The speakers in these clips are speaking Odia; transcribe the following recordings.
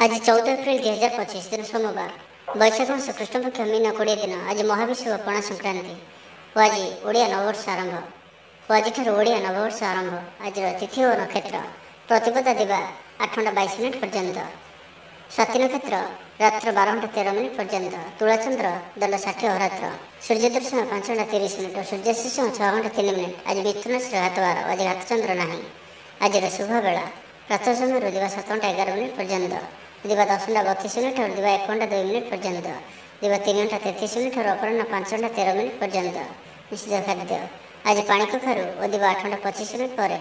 आज 14 एप्रिल 2025 दिन सोमवार वैशाख मास कृष्णपक्ष मीन 20 दिन आज महाविश्व पणा संक्रांति और आज ओडिया नववर्ष आरंभ और आज ओडिया नववर्ष आरंभ। आज तिथि और नक्षत्र प्रतिपदा दिवा 8:22 पर्यंत, स्वाति नक्षत्र रात्र 12:13 पर्यंत, तुलाचंद्र दंड 60 अहोरात्र, सूर्य दर्शन 5:30 और सूर्याशीष 6:03। आज मिथुन हाथवार आज हाथचंद्र नहीं। आज शुभ बेला प्रातः समय दिवा 7:11 पर्यंत, दिवा 10:32 और दिवा 1:02 पर्यंत, दिवा 3:33 और अपराह 5:13 पर्यंत। निषेध खाद्य आज पाणी कखारू और दिवा 8:25 पर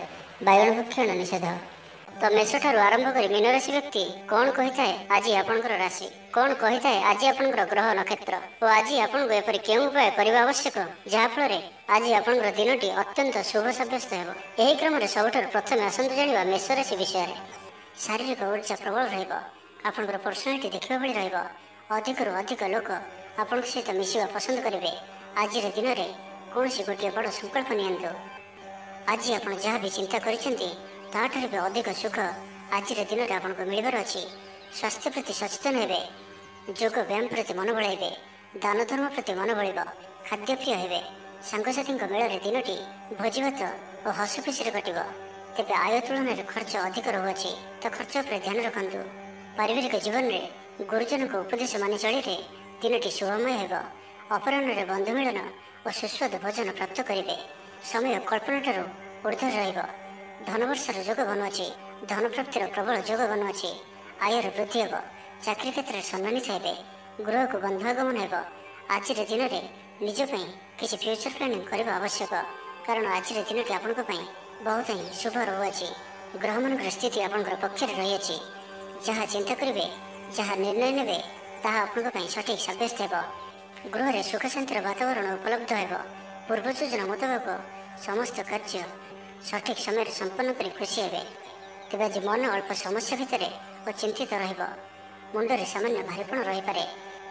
बायगण भक्षण निषेध। तो मेष ठारू आरंभ कर मीन राशि व्यक्ति कौन कही थाए आज आपंकर राशि, कौन कही थाए आज आपंकर ग्रह नक्षत्र और आज आपको एपरी केउं उपाय करने आवश्यक जहाँफल आज आपंकर दिनटी अत्यंत शुभ सब्यस्त हो। यही क्रम सबुठ प्रथम आसतु जाना मेष राशि विषय। शारीरिक ऊर्जा प्रबल रहा, पर्सनालिटी देखा भाई रहा, अधिक अधिक लोक आपण सहित मिसवा पसंद करेंगे। आज दिन में कौन गोटे बड़ संकल्प नियंतु। आज आप जहाँ भी चिंता कर अधिक सुख आज दिन में आपको मिलबार अच्छी। स्वास्थ्य प्रति सचेतन हे, योग व्यायाम प्रति मन बढ़ाइबे, दान धर्म प्रति मन बढ़, खाद्यप्रिय हे, सांगसाथी मेल दिनटी भोजीभात और हस खुशी कटो। तेज आय तुलन में खर्च अधिक रोचे तो खर्च पर ध्यान रखु। पारिवारिक जीवन में गुरुजन को उपदेश मानि चलिए दिनटी शुभमय हो। अपराह्न बंधु मिलन और सुस्वाद भोजन प्राप्त करेंगे। समय कल्पना ऊर्धर रहा। धनवर्षर योग बनुची, धन प्राप्तिर प्रबल योग बनुची। आयर वृद्धि हे, चाकरी क्षेत्र में सम्मानित हे, गृह को बंधु आगमन हो। आज दिन में निजपाई किसी फ्यूचर प्लानिंग करने आवश्यक, कारण आज दिन टी आपण बहुत ही शुभ रोचे। ग्रह मान स्थिति आपंकर पक्ष रही। जहाँ चिंता करेंगे, जहाँ निर्णय ने आपंप सठिक सब्यस्त हो। गृह में सुख शांतिर वातावरण उपलब्ध हो। पूर्व योजना मुताबक समस्त कार्य सठिक समय संपन्न कर खुशी हे। तेज आज मन अल्प समस्या भितर और चिंतित रुंडे सामान्य भारीपण रही पारे,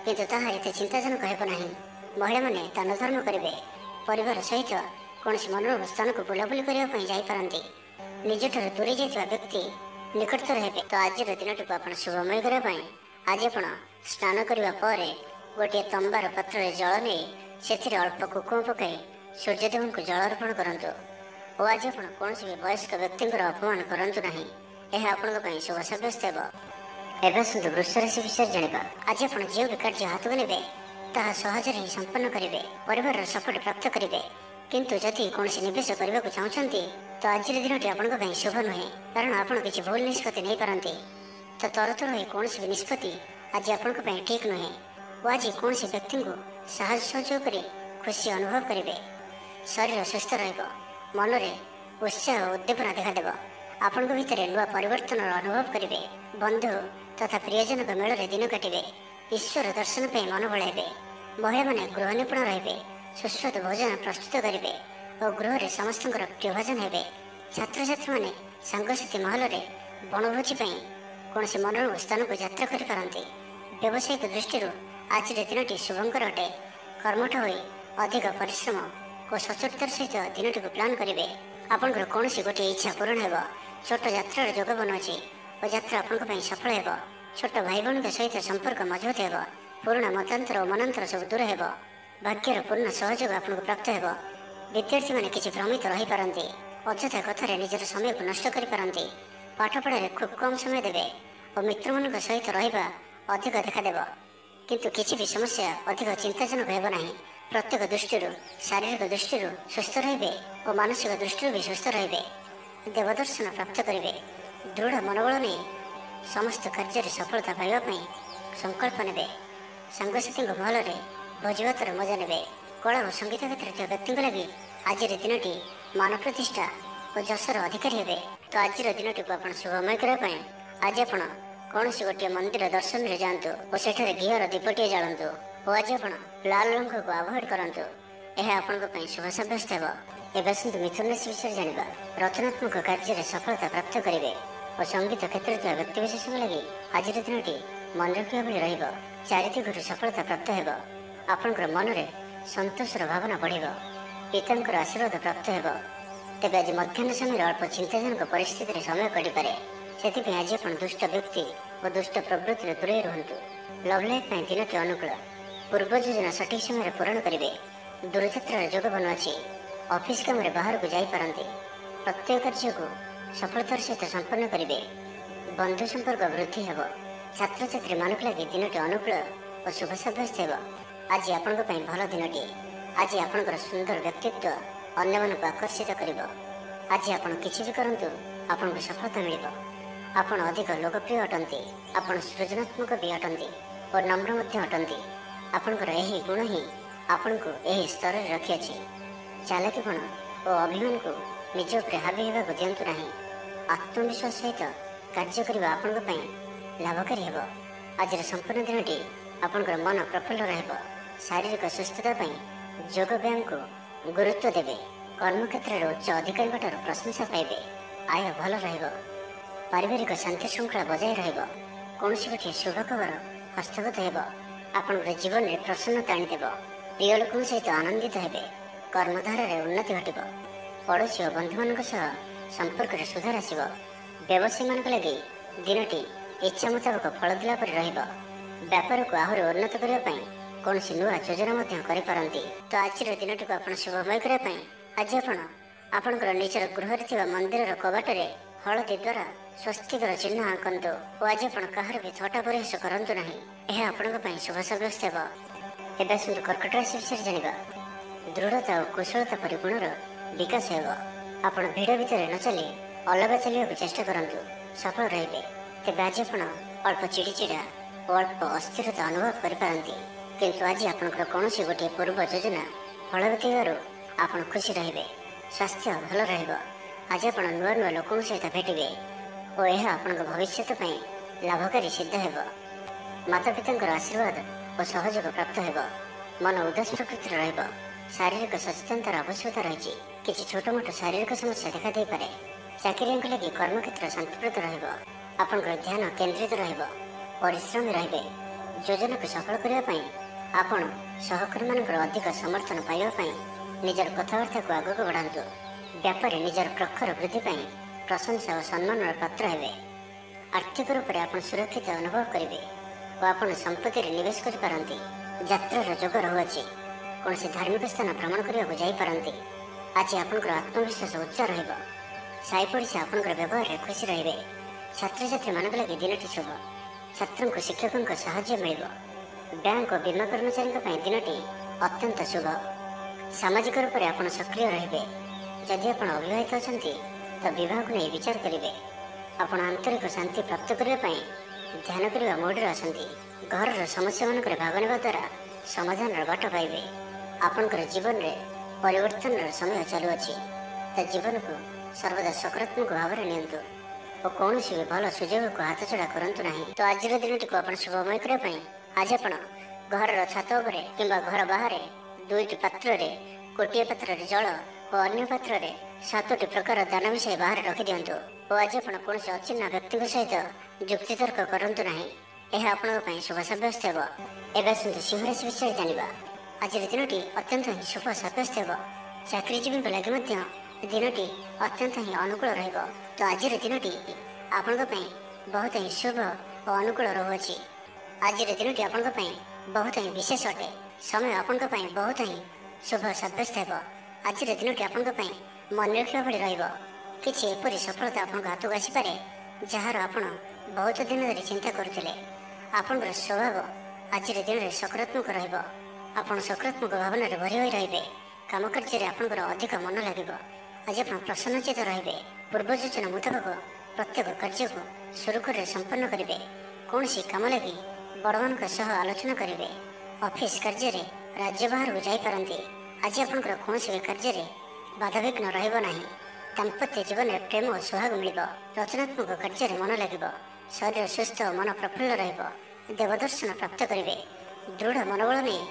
किंतु ताहा एते चिंताजनक हेब नाही। महिला माने दान धर्म करेंगे। परिवार सहित कौन मनोरम स्थान को बुलाबुली करने जापारती। निजठ दूरी जाता व्यक्ति निकटतर हे। तो आज दिन टी आप शुभमय करने आज आप स्नान करने पर गोटे तंबार पात्र जल नहीं से अल्प कुकुम पकाई सूर्यदेव को जल अर्पण करूँ। और आज आप कौन भी वयस्क व्यक्ति अपमान करूँ ना, यह आपण शुभ सब्यस्त हो। एवं सुंदर वृष राशि विषय जाना। आज आप जो भी कार्य हाथ को ने सहज ही संपन्न करेंगे। परिवार सपोर्ट प्राप्त करेंगे, किंतु जदि कौन निवेश करने को चाहते तो आज दिन टी आप शुभ नुहे, कारण आप किसी भूल निष्पत्ति नहीं पारती। तो तरतर हो कौन भी निष्पत्ति आज आपण ठीक नुहे। और आज कौन व्यक्ति को साहस सहयोग कर खुशी अनुभव करेंगे। शरीर सुस्थ मन में उत्साह और उद्दीपना देखादेव। आपण भितर नुआ परिवर्तन अनुभव करेंगे। बंधु तथा प्रियजन मेल दिन काटे। ईश्वर दर्शन पर मन बढ़ाइबे। महिला माने गृह निपुण रहे, सुस्वाद भोजन प्रस्तुत करेंगे और गृह में समस्त प्रियभोजन हे। छात्र छात्री मैंने सांगसाथी महल में बनभोजी कौन से मनोरम स्थान को यात्रा करते। व्यावसायिक दृष्टि आज दिन टी शुभंकर अटे। कर्मठ हो अधिक परिश्रम और सचोटतार सहित दिन टी प्लां करेंगे। आपंकर कौन गोटे इच्छा पूरण हो। छोट यात्रार योग बनुची और यात्रा आपण सफल हो। छोट भाई भाई सहित संपर्क मजबूत हो। पुराणा मतांतर और मनांतर सब दूर हो। भाग्यर पूर्ण सहयोग आपको प्राप्त हो। विद्यार्थी मैंने किसी भ्रमित रही पारती। अଯଥା कथार निजर समय को नष्ट करपारती। पाठपढ़ार खूब कम समय देवे और मित्र मान सहित रहा अधिक देखादेव, किंतु किसी भी समस्या अधिक चिंताजनक हेब नहीं। प्रत्येक दृष्टि शारीरिक दृष्टि सुस्थ रे और मानसिक दृष्टि भी सुस्थ रे। देवदर्शन प्राप्त करेंगे। दृढ़ मनोबल नहीं समस्त कार्य सफलता पाइबापी संकल्प ने। सांगसाथी महल में भोजीभातर मजा ने। कला और संगीत क्षेत्र व्यक्ति लगी आज दिन टी मान प्रतिष्ठा और जशर अधिकारी हे। तो आज दिन टी आप शुभमय करने आज आप कौन गोटे मंदिर दर्शन में जातु और सेठारे घीर दीपटे जालतु। और आज आप लाल रंग को अवॉइड करूँ, यह आपण शुभ सब्यस्त हो। एवं सुंदर मिथुन राशि विषय जाना। रचनात्मक कार्य सफलता प्राप्त करेंगे और संगीत क्षेत्र में व्यक्ति विशेष लगी आज दिन टी मन रखा भाई रहा। चारिदिगु सफलता प्राप्त हो। आपंकर मन में संतोषर भावना बढ़। पिता आशीर्वाद प्राप्त हो। तेज आज मध्याह्न समय अल्प चिंताजनक परिस्थिति समय कटि पारे। से आज आप दुष्ट व्यक्ति ଓ ଦୁଷ୍ଟ ପ୍ରବୃତ୍ତିରେ ଦୂରେଇ ରୁହନ୍ତୁ। ଲଭ୍ ଲାଇଫ୍ ପାଇଁ ଦିନଟି ଅନୁକୂଳ। ପୂର୍ବ ଯୋଜନା ସଠିକ୍ ସମୟରେ ପୂରଣ କରିବେ। ଦୂରଯାତ୍ରାର ଯୋଗ ବନୁଅଛି। ଅଫିସ୍ କାମରେ ବାହାରକୁ ଯାଇପାରନ୍ତି। ପ୍ରତ୍ୟେକ କାର୍ଯ୍ୟକୁ ସଫଳତାର ସହିତ ସମ୍ପନ୍ନ କରିବେ। ବନ୍ଧୁ ସମ୍ପର୍କ ବୃଦ୍ଧି ହେବ। ଛାତ୍ରଛାତ୍ରୀମାନଙ୍କୁ ଲାଗି ଦିନଟି ଅନୁକୂଳ ଓ ଶୁଭ ସାବ୍ୟସ୍ତ ହେବ। ଆଜି ଆପଣଙ୍କ ପାଇଁ ଭଲ ଦିନଟିଏ। ଆଜି ଆପଣଙ୍କର ସୁନ୍ଦର ବ୍ୟକ୍ତିତ୍ୱ ଅନ୍ୟମାନଙ୍କୁ ଆକର୍ଷିତ କରିବ। ଆଜି ଆପଣ କିଛି ବି କରନ୍ତୁ, ଆପଣଙ୍କୁ ସଫଳତା ମିଳିବ। ଆପଣ ଅଧିକ ଲୋକପ୍ରିୟ ଅଟନ୍ତି। ଆପଣ ସୃଜନାତ୍ମକ ବି ଅଟନ୍ତି ଓ ନମ୍ର ମଧ୍ୟ ଅଟନ୍ତି। ଆପଣଙ୍କର ଏହି ଗୁଣ ହିଁ ଆପଣଙ୍କୁ ଏହି ସ୍ତରରେ ରଖିଅଛି। ଚାଲାକିପଣ ଓ ଅଭିମାନକୁ ନିଜ ଉପରେ ହାବି ହେବାକୁ ଦିଅନ୍ତୁ ନାହିଁ। ଆତ୍ମବିଶ୍ୱାସ ସହିତ କାର୍ଯ୍ୟ କରିବା ଆପଣଙ୍କ ପାଇଁ ଲାଭକାରୀ ହେବ। ଆଜିର ସମ୍ପୂର୍ଣ୍ଣ ଦିନଟି ଆପଣଙ୍କର ମନ ପ୍ରଫୁଲ୍ଲ ରହିବ। ଶାରୀରିକ ସୁସ୍ଥତା ପାଇଁ ଯୋଗ ବ୍ୟାୟାମକୁ ଗୁରୁତ୍ୱ ଦେବେ। କର୍ମକ୍ଷେତ୍ରରେ ଉଚ୍ଚ ଅଧିକାରୀଙ୍କଠାରୁ ପ୍ରଶଂସା ପାଇବେ। ଆୟ ଭଲ ରହିବ। ପାରିବାରିକ ଶାନ୍ତି ଶୃଙ୍ଖଳା ବଜାୟ ରହିବ। କୌଣସି ଗୋଟିଏ ଶୁଭ ଖବର ହସ୍ତଗତ ହେବ। ଆପଣଙ୍କର ଜୀବନରେ ପ୍ରସନ୍ନତା ଆଣିଦେବ। ପ୍ରିୟ ଲୋକଙ୍କ ସହିତ ଆନନ୍ଦିତ ହେବେ। କର୍ମଧାରାରେ ଉନ୍ନତି ଘଟିବ। ପଡ଼ୋଶୀ ଓ ବନ୍ଧୁମାନଙ୍କ ସହ ସମ୍ପର୍କରେ ସୁଧାର ଆସିବ। ବ୍ୟବସାୟୀମାନଙ୍କ ଲାଗି ଦିନଟି ଇଚ୍ଛା ମୁତାବକ ଫଳ ଦେଲା ପରି ରହିବ। ବ୍ୟାପାରକୁ ଆହୁରି ଉନ୍ନତ କରିବା ପାଇଁ କୌଣସି ନୂଆ ଯୋଜନା ମଧ୍ୟ କରିପାରନ୍ତି। ତ ଆଜିର ଦିନଟିକୁ ଆପଣ ଶୁଭମୟ କରିବା ପାଇଁ ଆଜି ଆପଣ ଆପଣଙ୍କର ନିଜର ଗୃହରେ ଥିବା ମନ୍ଦିରର କବାଟରେ ହଳଦୀ ଦ୍ୱାରା ସ୍ୱସ୍ତିକର ଚିହ୍ନ ଆଙ୍କନ୍ତୁ ଓ ଆଜି ଆପଣ କାହାର ବି ଥଟ୍ଟା ପରିହାସ କରନ୍ତୁ ନାହିଁ। ଏହା ଆପଣଙ୍କ ପାଇଁ ଶୁଭ ସାବ୍ୟସ୍ତ ହେବ। ଏବେ ଆସନ୍ତୁ କର୍କଟ ରାଶି ବିଷୟରେ ଜାଣିବା। ଦୃଢ଼ତା ଓ କୁଶଳତା ପରି ଗୁଣର ବିକାଶ ହେବ। ଆପଣ ଭିଡ଼ ଭିତରେ ନ ଚାଲି ଅଲଗା ଚାଲିବାକୁ ଚେଷ୍ଟା କରନ୍ତୁ, ସଫଳ ରହିବେ। ତେବେ ଆଜି ଆପଣ ଅଳ୍ପ ଚିଡ଼ିଚିଡ଼ା ଓ ଅଳ୍ପ ଅସ୍ଥିରତା ଅନୁଭବ କରିପାରନ୍ତି। କିନ୍ତୁ ଆଜି ଆପଣଙ୍କର କୌଣସି ଗୋଟିଏ ପୂର୍ବ ଯୋଜନା ଫଳବତୀ ହେବାରୁ ଆପଣ ଖୁସି ରହିବେ। ସ୍ୱାସ୍ଥ୍ୟ ଭଲ ରହିବ। ଆଜି ଆପଣ ନୂଆ ନୂଆ ଲୋକଙ୍କ ସହିତ ଭେଟିବେ ଓ ଏହା ଆପଣଙ୍କ ଭବିଷ୍ୟତ ପାଇଁ ଲାଭକାରୀ ସିଦ୍ଧ ହେବ। ମାତାପିତାଙ୍କର ଆଶୀର୍ବାଦ ଓ ସହଯୋଗ ପ୍ରାପ୍ତ ହେବ। ମନ ଉଦାସ ପ୍ରକୃତିର ରହିବ। ଶାରୀରିକ ସଚେତନତାର ଆବଶ୍ୟକତା ରହିଛି। କିଛି ଛୋଟମୋଟ ଶାରୀରିକ ସମସ୍ୟା ଦେଖାଦେଇପାରେ। ଚାକିରିଆଙ୍କ ଲାଗି କର୍ମକ୍ଷେତ୍ର ଶାନ୍ତିପ୍ରଦ ରହିବ। ଆପଣଙ୍କର ଧ୍ୟାନ କେନ୍ଦ୍ରିତ ରହିବ। ପରିଶ୍ରମୀ ରହିବେ। ଯୋଜନାକୁ ସଫଳ କରିବା ପାଇଁ ଆପଣ ସହକର୍ମୀମାନଙ୍କର ଅଧିକ ସମର୍ଥନ ପାଇବା ପାଇଁ ନିଜର କଥାବାର୍ତ୍ତାକୁ ଆଗକୁ ବଢ଼ାନ୍ତୁ। ବ୍ୟାପାରରେ ନିଜର ପ୍ରଖର ବୃଦ୍ଧି ପାଇଁ ପ୍ରଶଂସା ଓ ସମ୍ମାନର ପାତ୍ର ହେବେ। ଆର୍ଥିକ ରୂପରେ ଆପଣ ସୁରକ୍ଷିତ ଅନୁଭବ କରିବେ ଓ ଆପଣ ସମ୍ପତ୍ତିରେ ନିବେଶ କରିପାରନ୍ତି। ଯାତ୍ରାର ଯୋଗ ରହୁଅଛି। କୌଣସି ଧାର୍ମିକ ସ୍ଥାନ ଭ୍ରମଣ କରିବାକୁ ଯାଇପାରନ୍ତି। ଆଜି ଆପଣଙ୍କର ଆତ୍ମବିଶ୍ୱାସ ଉଚ୍ଚ ରହିବ। ସାହି ପଡ଼ିଶା ଆପଣଙ୍କର ବ୍ୟବହାରରେ ଖୁସି ରହିବେ। ଛାତ୍ରଛାତ୍ରୀମାନଙ୍କ ଲାଗି ଦିନଟି ଶୁଭ। ଛାତ୍ରଙ୍କୁ ଶିକ୍ଷକଙ୍କ ସାହାଯ୍ୟ ମିଳିବ। ବ୍ୟାଙ୍କ ଓ ବୀମା କର୍ମଚାରୀଙ୍କ ପାଇଁ ଦିନଟି ଅତ୍ୟନ୍ତ ଶୁଭ। ସାମାଜିକ ରୂପରେ ଆପଣ ସକ୍ରିୟ ରହିବେ। ଯଦି ଆପଣ ଅବିବାହିତ ଅଛନ୍ତି ତ ବିବାହକୁ ନେଇ ବିଚାର କରିବେ। ଆପଣ ଆନ୍ତରିକ ଶାନ୍ତି ପ୍ରାପ୍ତ କରିବା ପାଇଁ ଧ୍ୟାନ କରିବା ମୋଡ଼ରେ ଅଛନ୍ତି। ଘରର ସମସ୍ୟାମାନଙ୍କରେ ଭାଗ ନେବା ଦ୍ୱାରା ସମାଧାନର ବାଟ ପାଇବେ। ଆପଣଙ୍କର ଜୀବନରେ ପରିବର୍ତ୍ତନର ସମୟ ଚାଲୁଅଛି। ତା ଜୀବନକୁ ସର୍ବଦା ସକାରାତ୍ମକ ଭାବରେ ନିଅନ୍ତୁ ଓ କୌଣସି ବି ଭଲ ସୁଯୋଗକୁ ହାତଛଡ଼ା କରନ୍ତୁ ନାହିଁ। ତ ଆଜିର ଦିନଟିକୁ ଆପଣ ଶୁଭମୟ କରିବା ପାଇଁ ଆଜି ଆପଣ ଘରର ଛାତ ଉପରେ କିମ୍ବା ଘର ବାହାରେ ଦୁଇଟି ପାତ୍ରରେ ଗୋଟିଏ ପାତ୍ରରେ ଜଳ ଓ ଅନ୍ୟ ପାତ୍ରରେ 7ଟି ପ୍ରକାର ଦାନ ମିଶାଇ ବାହାରେ ରଖିଦିଅନ୍ତୁ ଓ ଆଜି ଆପଣ କୌଣସି ଅଚିହ୍ନା ବ୍ୟକ୍ତିଙ୍କ ସହିତ ଯୁକ୍ତିତର୍କ କରନ୍ତୁ ନାହିଁ। ଏହା ଆପଣଙ୍କ ପାଇଁ ଶୁଭ ସାବ୍ୟସ୍ତ ହେବ। ଏବେ ଆସନ୍ତୁ ସିଂହ ରାଶି ବିଷୟରେ ଜାଣିବା। ଆଜିର ଦିନଟି ଅତ୍ୟନ୍ତ ହିଁ ଶୁଭ ସାବ୍ୟସ୍ତ ହେବ। ଚାକିରିଜୀବୀଙ୍କ ଲାଗି ମଧ୍ୟ ଦିନଟି ଅତ୍ୟନ୍ତ ହିଁ ଅନୁକୂଳ ରହିବ। ତ ଆଜିର ଦିନଟି ଆପଣଙ୍କ ପାଇଁ ବହୁତ ହିଁ ଶୁଭ ଓ ଅନୁକୂଳ ରହୁଅଛି। ଆଜିର ଦିନଟି ଆପଣଙ୍କ ପାଇଁ ବହୁତ ହିଁ ବିଶେଷ ଅଟେ। ସମୟ ଆପଣଙ୍କ ପାଇଁ ବହୁତ ହିଁ ଶୁଭ ସାବ୍ୟସ୍ତ ହେବ। ଆଜିର ଦିନଟି ଆପଣଙ୍କ ପାଇଁ ମନେ ରଖିବା ଭଳି ରହିବ। କିଛି ଏପରି ସଫଳତା ଆପଣଙ୍କ ହାତକୁ ଆସିପାରେ ଯାହାର ଆପଣ ବହୁତ ଦିନ ଧରି ଚିନ୍ତା କରୁଥିଲେ। ଆପଣଙ୍କର ସ୍ୱଭାବ ଆଜିର ଦିନରେ ସକାରାତ୍ମକ ରହିବ। ଆପଣ ସକାରାତ୍ମକ ଭାବନାରେ ଭରି ହୋଇ ରହିବେ। କାମ କାର୍ଯ୍ୟରେ ଆପଣଙ୍କର ଅଧିକ ମନ ଲାଗିବ। ଆଜି ଆପଣ ପ୍ରସନ୍ନଚିତ ରହିବେ। ପୂର୍ବ ଯୋଜନା ମୁତାବକ ପ୍ରତ୍ୟେକ କାର୍ଯ୍ୟକୁ ସୁରୁଖୁରୁରେ ସମ୍ପନ୍ନ କରିବେ। କୌଣସି କାମ ଲାଗି ବଡ଼ମାନଙ୍କ ସହ ଆଲୋଚନା କରିବେ। ଅଫିସ୍ କାର୍ଯ୍ୟରେ ରାଜ୍ୟ ବାହାରକୁ ଯାଇପାରନ୍ତି। ଆଜି ଆପଣଙ୍କର କୌଣସି ବି କାର୍ଯ୍ୟରେ ବାଧାବିଘ୍ନ ରହିବ ନାହିଁ। ଦାମ୍ପତ୍ୟ ଜୀବନରେ ପ୍ରେମ ଓ ସୁହାଗ ମିଳିବ। ରଚନାତ୍ମକ କାର୍ଯ୍ୟରେ ମନ ଲାଗିବ। ଶରୀର ସୁସ୍ଥ ଓ ମନ ପ୍ରଫୁଲ୍ଲ ରହିବ। ଦେବଦର୍ଶନ ପ୍ରାପ୍ତ କରିବେ। ଦୃଢ଼ ମନୋବଳ ନେଇ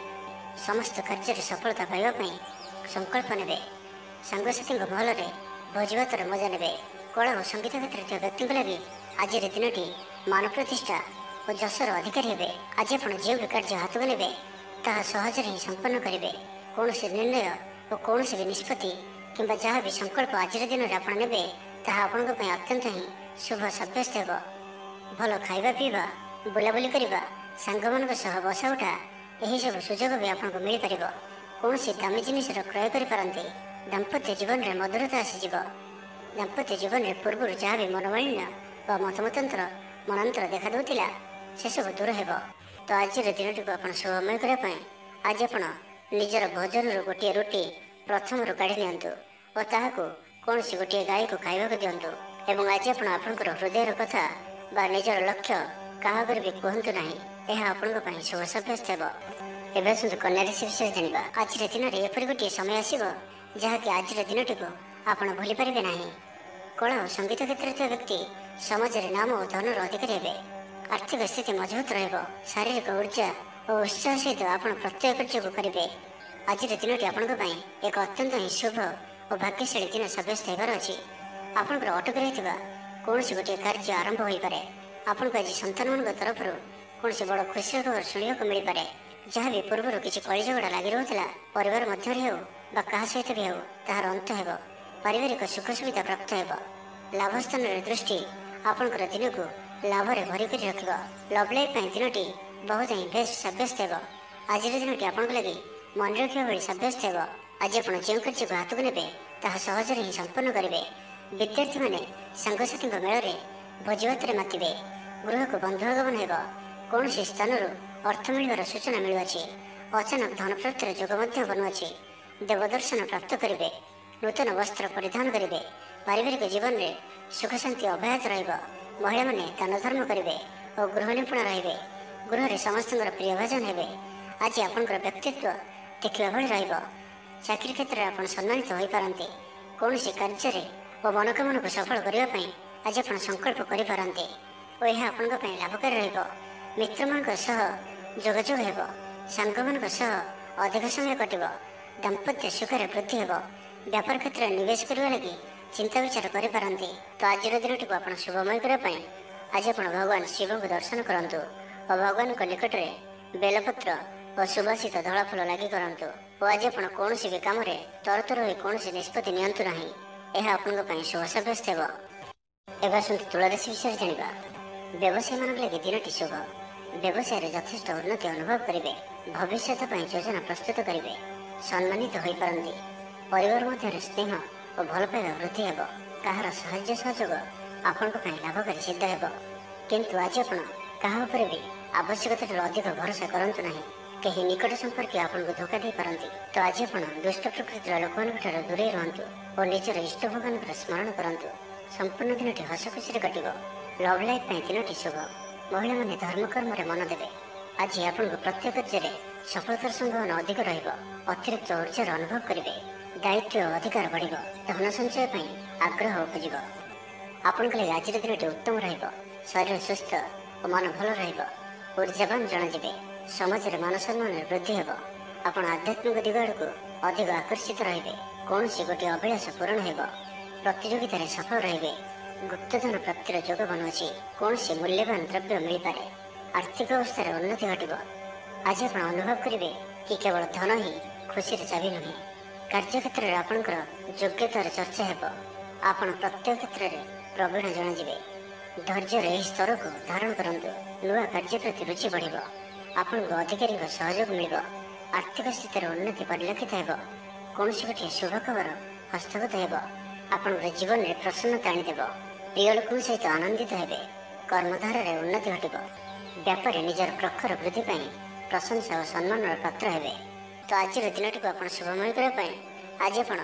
ସମସ୍ତ କାର୍ଯ୍ୟରେ ସଫଳତା ପାଇବା ପାଇଁ ସଂକଳ୍ପ ନେବେ। ସାଙ୍ଗସାଥୀଙ୍କ ମହଲରେ ଭୋଜିଭାତର ମଜା ନେବେ। କଳା ଓ ସଙ୍ଗୀତ କ୍ଷେତ୍ରରେ ଥିବା ବ୍ୟକ୍ତିଙ୍କ ଲାଗି ଆଜିର ଦିନଟି ମାନ ପ୍ରତିଷ୍ଠା ଓ ଯଶର ଅଧିକାରୀ ହେବେ। ଆଜି ଆପଣ ଯେଉଁ ବି କାର୍ଯ୍ୟ ହାତକୁ ନେବେ ତାହା ସହଜରେ ହିଁ ସମ୍ପନ୍ନ କରିବେ। କୌଣସି ନିର୍ଣ୍ଣୟ ଓ କୌଣସି ବି ନିଷ୍ପତ୍ତି କିମ୍ବା ଯାହା ବି ସଂକଳ୍ପ ଆଜିର ଦିନରେ ଆପଣ ନେବେ ତାହା ଆପଣଙ୍କ ପାଇଁ ଅତ୍ୟନ୍ତ ହିଁ ଶୁଭ ସାବ୍ୟସ୍ତ ହେବ। ଭଲ ଖାଇବା ପିଇବା, ବୁଲାବୁଲି କରିବା, ସାଙ୍ଗମାନଙ୍କ ସହ ବସା ଉଠା ଏହିସବୁ ସୁଯୋଗ ବି ଆପଣଙ୍କୁ ମିଳିପାରିବ। କୌଣସି ଦାମୀ ଜିନିଷର କ୍ରୟ କରିପାରନ୍ତି। ଦାମ୍ପତ୍ୟ ଜୀବନରେ ମଧୁରତା ଆସିଯିବ। ଦାମ୍ପତ୍ୟ ଜୀବନରେ ପୂର୍ବରୁ ଯାହା ବି ମନୋମାଳିନ୍ୟ ବା ମନାନ୍ତର ଦେଖାଦେଉଥିଲା ସେସବୁ ଦୂର ହେବ। ତ ଆଜିର ଦିନଟିକୁ ଆପଣ ଶୁଭମୟ କରିବା ପାଇଁ ଆଜି ଆପଣ ନିଜର ଭୋଜନରୁ ଗୋଟିଏ ରୁଟି ପ୍ରଥମରୁ କାଢ଼ି ନିଅନ୍ତୁ ଓ ତାହାକୁ କୌଣସି ଗୋଟିଏ ଗାଈକୁ ଖାଇବାକୁ ଦିଅନ୍ତୁ। ଏବଂ ଆଜି ଆପଣ ଆପଣଙ୍କର ହୃଦୟର କଥା ବା ନିଜର ଲକ୍ଷ୍ୟ କାହା ଆଗରେ ବି କୁହନ୍ତୁ ନାହିଁ। ଏହା ଆପଣଙ୍କ ପାଇଁ ଶୁଭ ସାବ୍ୟସ୍ତ ହେବ। ଏବେ ଆସନ୍ତୁ କନ୍ୟା ରାଶି ବିଷୟରେ ଜାଣିବା। ଆଜିର ଦିନରେ ଏପରି ଗୋଟିଏ ସମୟ ଆସିବ ଯାହାକି ଆଜିର ଦିନଟିକୁ ଆପଣ ଭୁଲି ପାରିବେ ନାହିଁ। କଳା ଓ ସଙ୍ଗୀତ କ୍ଷେତ୍ରରେ ଥିବା ବ୍ୟକ୍ତି ସମାଜରେ ନାମ ଓ ଧନର ଅଧିକାରୀ ହେବେ। ଆର୍ଥିକ ସ୍ଥିତି ମଜବୁତ ରହିବ। ଶାରୀରିକ ଉର୍ଜା ଓ ଉତ୍ସାହ ସହିତ ଆପଣ ପ୍ରତ୍ୟେକ କାର୍ଯ୍ୟକୁ କରିବେ। ଆଜିର ଦିନଟି ଆପଣଙ୍କ ପାଇଁ ଏକ ଅତ୍ୟନ୍ତ ହିଁ ଶୁଭ ଓ ଭାଗ୍ୟଶାଳୀ ଦିନ ସାବ୍ୟସ୍ତ ହେବାର ଅଛି। ଆପଣଙ୍କର ଅଟକି ରହିଥିବା କୌଣସି ଗୋଟିଏ କାର୍ଯ୍ୟ ଆରମ୍ଭ ହୋଇପାରେ। ଆପଣଙ୍କୁ ଆଜି ସନ୍ତାନମାନଙ୍କ ତରଫରୁ କୌଣସି ବଡ଼ ଖୁସିର ଖବର ଶୁଣିବାକୁ ମିଳିପାରେ। ଯାହା ବି ପୂର୍ବରୁ କିଛି କଳିଝଗଡ଼ା ଲାଗି ରହୁଥିଲା, ପରିବାର ମଧ୍ୟରେ ହେଉ ବା କାହା ସହିତ ବି ହେଉ, ତାହାର ଅନ୍ତ ହେବ। ପାରିବାରିକ ସୁଖ ସୁବିଧା ପ୍ରାପ୍ତ ହେବ। ଲାଭ ସ୍ଥାନରେ ଦୃଷ୍ଟି ଆପଣଙ୍କର ଦିନକୁ ଲାଭରେ ଭରି କରି ରଖିବ। ଲଭ୍ ଲାଇଫ୍ ପାଇଁ ଦିନଟି ବହୁତ ହିଁ ବେଶ ସାବ୍ୟସ୍ତ ହେବ। ଆଜିର ଦିନଟି ଆପଣଙ୍କ ଲାଗି ମନେ ରଖିବା ଭଳି ସାବ୍ୟସ୍ତ ହେବ। ଆଜି ଆପଣ ଯେଉଁ କାର୍ଯ୍ୟକୁ ହାତକୁ ନେବେ ତାହା ସହଜରେ ହିଁ ସମ୍ପନ୍ନ କରିବେ। ବିଦ୍ୟାର୍ଥୀମାନେ ସାଙ୍ଗସାଥୀଙ୍କ ମେଳରେ ଭୋଜିଭାତରେ ମାତିବେ। ଗୃହକୁ ବନ୍ଧୁ ଆଗମନ ହେବ। କୌଣସି ସ୍ଥାନରୁ ଅର୍ଥ ମିଳିବାର ସୂଚନା ମିଳୁଅଛି। ଅଚାନକ ଧନପ୍ରାପ୍ତିର ଯୋଗ ମଧ୍ୟ ବନୁଅଛି। ଦେବଦର୍ଶନ ପ୍ରାପ୍ତ କରିବେ। ନୂତନ ବସ୍ତ୍ର ପରିଧାନ କରିବେ। ପାରିବାରିକ ଜୀବନରେ ସୁଖ ଶାନ୍ତି ଅବ୍ୟାହତ ରହିବ। ମହିଳାମାନେ ଦାନ ଧର୍ମ କରିବେ ଓ ଗୃହ ନିପୁଣ ରହିବେ। ଗୃହରେ ସମସ୍ତଙ୍କର ପ୍ରିୟ ଭାଜନ ହେବେ। ଆଜି ଆପଣଙ୍କର ବ୍ୟକ୍ତିତ୍ୱ ଦେଖିବା ଭଳି ରହିବ। ଚାକିରି କ୍ଷେତ୍ରରେ ଆପଣ ସମ୍ମାନିତ ହୋଇପାରନ୍ତି। କୌଣସି କାର୍ଯ୍ୟରେ ଓ ମନୋକାମନାକୁ ସଫଳ କରିବା ପାଇଁ ଆଜି ଆପଣ ସଂକଳ୍ପ କରିପାରନ୍ତି ଓ ଏହା ଆପଣଙ୍କ ପାଇଁ ଲାଭକାରୀ ରହିବ। ମିତ୍ରମାନଙ୍କ ସହ ଯୋଗାଯୋଗ ହେବ। ସାଙ୍ଗମାନଙ୍କ ସହ ଅଧିକ ସମୟ କଟିବ। ଦାମ୍ପତ୍ୟ ସୁଖରେ ବୃଦ୍ଧି ହେବ। ବ୍ୟାପାର କ୍ଷେତ୍ରରେ ନିବେଶ କରିବା ଲାଗି ଚିନ୍ତା ବିଚାର କରିପାରନ୍ତି। ତ ଆଜିର ଦିନଟିକୁ ଆପଣ ଶୁଭମୟ କରିବା ପାଇଁ ଆଜି ଆପଣ ଭଗବାନ ଶିବଙ୍କୁ ଦର୍ଶନ କରନ୍ତୁ ଓ ଭଗବାନଙ୍କ ନିକଟରେ ବେଲପତ୍ର ଓ ସୁବାସିତ ଧଳା ଫୁଲ ଲାଗି କରନ୍ତୁ। ଓ ଆଜି ଆପଣ କୌଣସି ବି କାମରେ ତରତର ହୋଇ କୌଣସି ନିଷ୍ପତ୍ତି ନିଅନ୍ତୁ ନାହିଁ। ଏହା ଆପଣଙ୍କ ପାଇଁ ଶୁଭ ସାବ୍ୟସ୍ତ ହେବ। ଏବେ ଆସନ୍ତୁ ତୁଳା ରାଶି ବିଷୟରେ ଜାଣିବା। ବ୍ୟବସାୟୀମାନଙ୍କ ଲାଗି ଦିନଟି ଶୁଭ। ବ୍ୟବସାୟରେ ଯଥେଷ୍ଟ ଉନ୍ନତି ଅନୁଭବ କରିବେ। ଭବିଷ୍ୟତ ପାଇଁ ଯୋଜନା ପ୍ରସ୍ତୁତ କରିବେ। ସମ୍ମାନିତ ହୋଇପାରନ୍ତି। ପରିବାର ମଧ୍ୟରେ ସ୍ନେହ ଓ ଭଲ ପାଇବା ବୃଦ୍ଧି ହେବ। କାହାର ସାହାଯ୍ୟ ସହଯୋଗ ଆପଣଙ୍କ ପାଇଁ ଲାଭକାରୀ ସିଦ୍ଧ ହେବ। କିନ୍ତୁ ଆଜି ଆପଣ କାହା ଉପରେ ବି ଆବଶ୍ୟକତାଠାରୁ ଅଧିକ ଭରସା କରନ୍ତୁ ନାହିଁ। କେହି ନିକଟ ସମ୍ପର୍କୀୟ ଆପଣଙ୍କୁ ଧୋକା ଦେଇପାରନ୍ତି। ତ ଆଜି ଆପଣ ଦୁଷ୍ଟ ପ୍ରକୃତିର ଲୋକମାନଙ୍କଠାରୁ ଦୂରେଇ ରୁହନ୍ତୁ ଓ ନିଜର ଇଷ୍ଟ ଭଗବାନଙ୍କର ସ୍ମରଣ କରନ୍ତୁ। ସମ୍ପୂର୍ଣ୍ଣ ଦିନଟି ହସ ଖୁସିରେ କଟିବ। ଲଭ୍ ଲାଇଫ୍ ପାଇଁ ଦିନଟି ଶୁଭ। ମହିଳାମାନେ ଧର୍ମକର୍ମରେ ମନ ଦେବେ। ଆଜି ଆପଣଙ୍କୁ ପ୍ରତ୍ୟେକ କାର୍ଯ୍ୟରେ ସଫଳତାର ସମ୍ଭାବନା ଅଧିକ ରହିବ। ଅତିରିକ୍ତ ଉର୍ଜାର ଅନୁଭବ କରିବେ। ଦାୟିତ୍ୱ ଓ ଅଧିକାର ବଢ଼ିବ। ଧନ ସଞ୍ଚୟ ପାଇଁ ଆଗ୍ରହ ଉପୁଜିବ। ଆପଣଙ୍କ ଲାଗି ଆଜିର ଦିନଟି ଉତ୍ତମ ରହିବ। ଶରୀର ସୁସ୍ଥ ଓ ମନ ଭଲ ରହିବ। ଉର୍ଜାବାନ ଜଣାଯିବେ। ସମାଜରେ ମାନ ସମ୍ମାନରେ ବୃଦ୍ଧି ହେବ। ଆପଣ ଆଧ୍ୟାତ୍ମିକ ଦିଗ ଆଡ଼କୁ ଅଧିକ ଆକର୍ଷିତ ରହିବେ। କୌଣସି ଗୋଟିଏ ଅଭିଳାଷ ପୂରଣ ହେବ। ପ୍ରତିଯୋଗିତାରେ ସଫଳ ରହିବେ। ଗୁପ୍ତଧନ ପ୍ରାପ୍ତିର ଯୋଗ ବନୁଅଛି। କୌଣସି ମୂଲ୍ୟବାନ ଦ୍ରବ୍ୟ ମିଳିପାରେ। ଆର୍ଥିକ ଅବସ୍ଥାରେ ଉନ୍ନତି ଘଟିବ। ଆଜି ଆପଣ ଅନୁଭବ କରିବେ କି କେବଳ ଧନ ହିଁ ଖୁସିର ଚାବି ନୁହେଁ। କାର୍ଯ୍ୟକ୍ଷେତ୍ରରେ ଆପଣଙ୍କର ଯୋଗ୍ୟତାର ଚର୍ଚ୍ଚା ହେବ। ଆପଣ ପ୍ରତ୍ୟେକ କ୍ଷେତ୍ରରେ ପ୍ରବୀଣ ଜଣାଯିବେ। ଧୈର୍ଯ୍ୟର ଏହି ସ୍ତରକୁ ଧାରଣ କରନ୍ତୁ। ନୂଆ କାର୍ଯ୍ୟ ପ୍ରତି ରୁଚି ବଢ଼ିବ। ଆପଣଙ୍କୁ ଅଧିକାରୀଙ୍କ ସହଯୋଗ ମିଳିବ। ଆର୍ଥିକ ସ୍ଥିତିର ଉନ୍ନତି ପରିଲକ୍ଷିତ ହେବ। କୌଣସି ଗୋଟିଏ ଶୁଭ ଖବର ହସ୍ତଗତ ହେବ। ଆପଣଙ୍କର ଜୀବନରେ ପ୍ରସନ୍ନତା ଆଣିଦେବ। ପ୍ରିୟ ଲୋକଙ୍କ ସହିତ ଆନନ୍ଦିତ ହେବେ। କର୍ମଧାରାରେ ଉନ୍ନତି ଘଟିବ। ବ୍ୟାପାରରେ ନିଜର ପ୍ରଖର ବୃଦ୍ଧି ପାଇଁ ପ୍ରଶଂସା ଓ ସମ୍ମାନର ପାତ୍ର ହେବେ। ତ ଆଜିର ଦିନଟିକୁ ଆପଣ ଶୁଭମୟ କରିବା ପାଇଁ ଆଜି ଆପଣ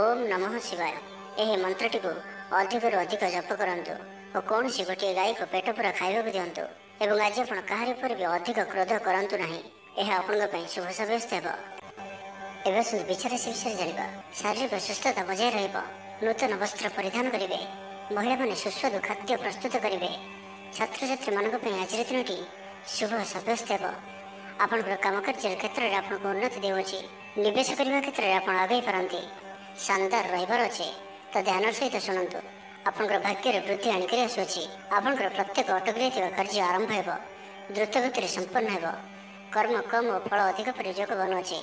ଓମ୍ ନମଃ ଶିବାୟ ଏହି ମନ୍ତ୍ରଟିକୁ ଅଧିକରୁ ଅଧିକ ଜପ କରନ୍ତୁ ଓ କୌଣସି ଗୋଟିଏ ଗାଈକୁ ପେଟ ପୂରା ଖାଇବାକୁ ଦିଅନ୍ତୁ। ଏବଂ ଆଜି ଆପଣ କାହାରି ଉପରେ ବି ଅଧିକ କ୍ରୋଧ କରନ୍ତୁ ନାହିଁ। ଏହା ଆପଣଙ୍କ ପାଇଁ ଶୁଭ ସାବ୍ୟସ୍ତ ହେବ। ଏବେ ଆସନ୍ତୁ ବିଛା ରାଶି ବିଷୟରେ ଜାଣିବା। ଶାରୀରିକ ସୁସ୍ଥତା ବଜାୟ ରହିବ। ନୂତନ ବସ୍ତ୍ର ପରିଧାନ କରିବେ। ମହିଳାମାନେ ସୁସ୍ୱାଦୁ ଖାଦ୍ୟ ପ୍ରସ୍ତୁତ କରିବେ। ଛାତ୍ରଛାତ୍ରୀମାନଙ୍କ ପାଇଁ ଆଜିର ଦିନଟି ଶୁଭ ସାବ୍ୟସ୍ତ ହେବ। ଆପଣଙ୍କର କାମକାର୍ଯ୍ୟର କ୍ଷେତ୍ରରେ ଆପଣଙ୍କୁ ଉନ୍ନତି ଦେଉଅଛି। ନିବେଶ କରିବା କ୍ଷେତ୍ରରେ ଆପଣ ଆଗେଇ ପାରନ୍ତି। ଶାନଦାର ରହିବାର ଅଛି। ତ ଧ୍ୟାନର ସହିତ ଶୁଣନ୍ତୁ। ଆପଣଙ୍କର ଭାଗ୍ୟରେ ବୃଦ୍ଧି ଆଣିକରି ଆସୁଅଛି। ଆପଣଙ୍କର ପ୍ରତ୍ୟେକ ଅଟକି ରହିଥିବା କାର୍ଯ୍ୟ ଆରମ୍ଭ ହେବ। ଦ୍ରୁତ ଗତିରେ ସମ୍ପନ୍ନ ହେବ। କର୍ମ କମ୍ ଓ ଫଳ ଅଧିକ ପରି ଯୋଗ ବନୁଅଛି।